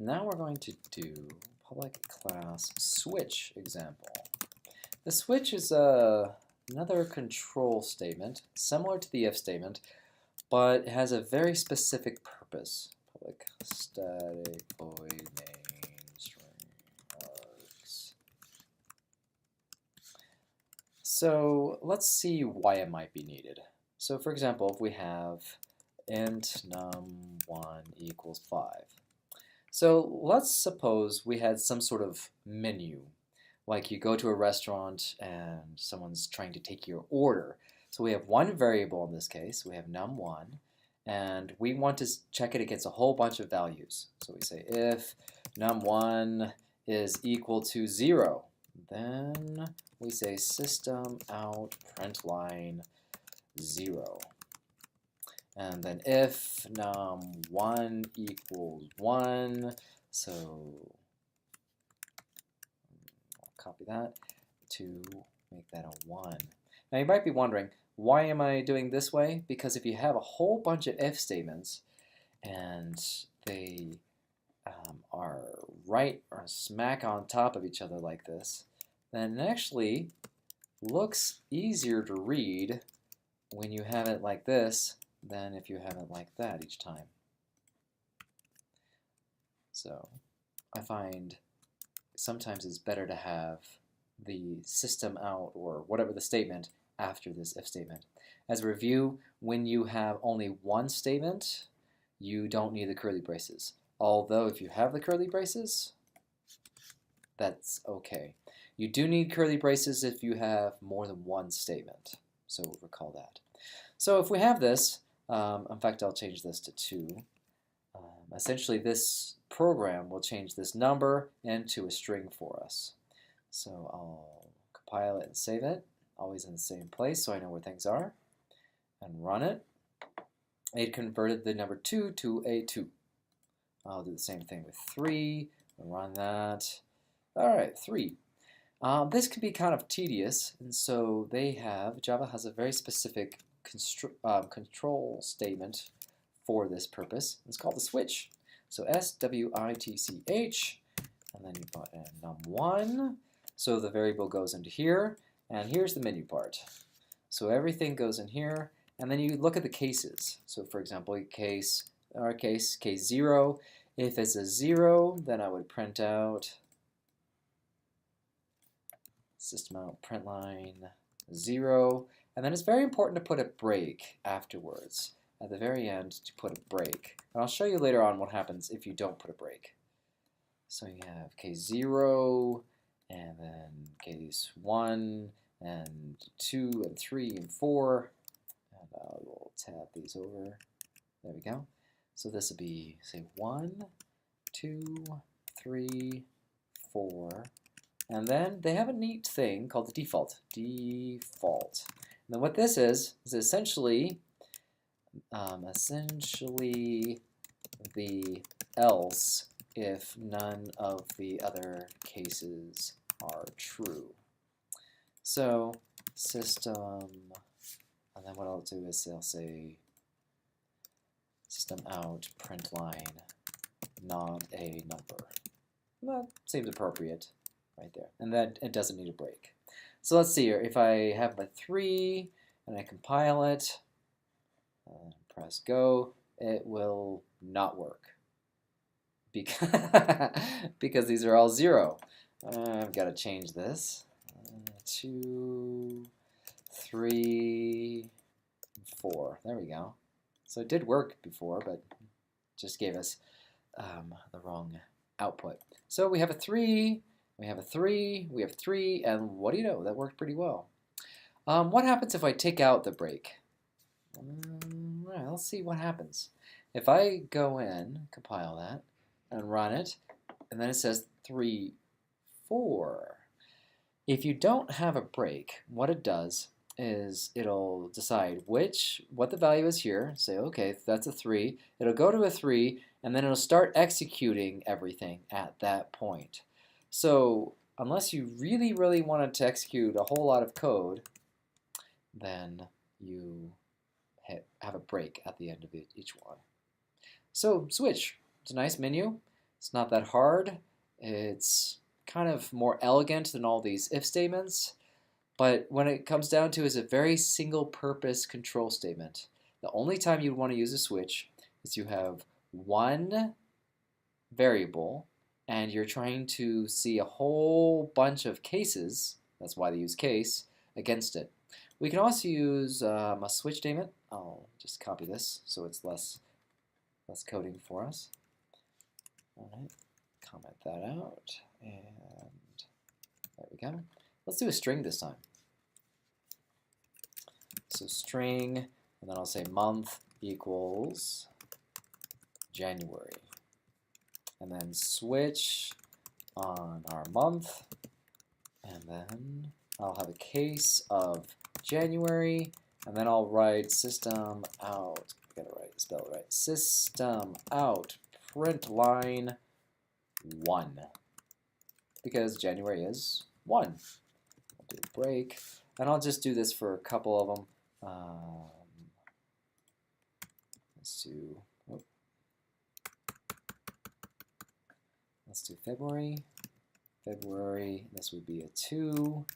now we're going to do public class switch example. The switch is another control statement, similar to the if statement, but it has a very specific purpose. Public static void main string args. So let's see why it might be needed. So for example, if we have int num1 equals 5. So let's suppose we had some sort of menu, like you go to a restaurant and someone's trying to take your order. So we have one variable in this case, we have num1, and we want to check it against a whole bunch of values. So we say if num1 is equal to 0, then we say system out println 0. And then if num1 equals 1, so I'll copy that to make that a 1. Now you might be wondering, why am I doing this way? Because if you have a whole bunch of if statements and they are right or smack on top of each other like this, then it actually looks easier to read when you have it like this than if you have it like that each time. So I find sometimes it's better to have the system out or whatever the statement after this if statement. As a review, when you have only one statement, you don't need the curly braces. Although if you have the curly braces, that's okay. You do need curly braces if you have more than one statement, so recall that. So if we have this, in fact, I'll change this to 2. Essentially, this program will change this number into a string for us. So I'll compile it and save it, always in the same place so I know where things are, and run it. It converted the number 2 to a 2. I'll do the same thing with 3, and run that. All right, 3. This can be kind of tedious, and so Java has a very specific control statement for this purpose. It's called the switch. So switch, and then you put in num1. So the variable goes into here, and here's the menu part. So everything goes in here, and then you look at the cases. So for example, in our case 0. If it's a 0, then I would print out system out println 0. And then it's very important to put a break afterwards, at the very end, to put a break. And I'll show you later on what happens if you don't put a break. So you have case 0, and then case 1, and 2, and 3, and 4. And I will tab these over. There we go. So this will be, say, 1, 2, 3, 4. And then they have a neat thing called the default. Default. And then what this is essentially the else if none of the other cases are true. So system, and then what I'll do is I'll say system out println not a number. That seems appropriate right there. And that it doesn't need a break. So let's see here. If I have a 3 and I compile it, press go, it will not work because these are all 0. I've got to change this. 2, 3, 4. There we go. So it did work before, but just gave us the wrong output. So we have a 3. We have a 3, we have 3, and what do you know? That worked pretty well. What happens if I take out the break? Right, let's see what happens. If I go in, compile that, and run it, and then it says 3, 4. If you don't have a break, what it does is it'll decide what the value is here. Say, okay, that's a 3. It'll go to a 3, and then it'll start executing everything at that point. So unless you really, really wanted to execute a whole lot of code, then you have a break at the end of each one. So switch, it's a nice menu. It's not that hard. It's kind of more elegant than all these if statements, but when it comes down to it, it's a very single purpose control statement. The only time you want to use a switch is you have one variable and you're trying to see a whole bunch of cases, that's why they use case, against it. We can also use a switch statement. I'll just copy this so it's less coding for us. All right, comment that out, and there we go. Let's do a string this time. So string, and then I'll say month equals January. And then switch on our month, and then I'll have a case of January, and then I'll write system out, I gotta spell it right, system out print line 1, because January is 1. I'll do a break, and I'll just do this for a couple of them. Let's do February. February, this would be a 2,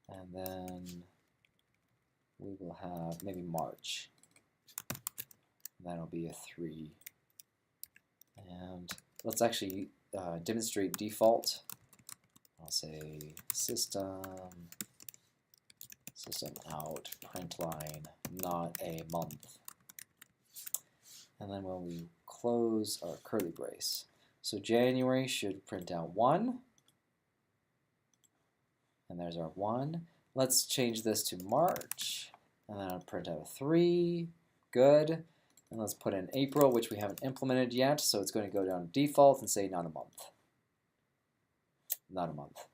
and then we will have maybe March. That'll be a 3. And let's actually demonstrate default. I'll say system out print line, not a month. And then when we close our curly brace, so January should print out 1, and there's our 1. Let's change this to March, and then I'll print out a 3, good. And let's put in April, which we haven't implemented yet, so it's going to go down to default and say not a month. Not a month.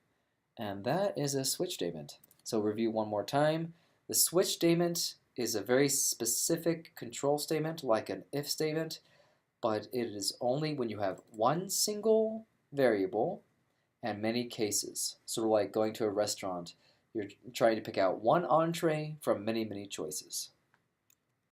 And that is a switch statement. So review one more time. The switch statement is a very specific control statement, like an if statement, but it is only when you have one single variable and many cases. Sort of like going to a restaurant. You're trying to pick out one entree from many, many choices.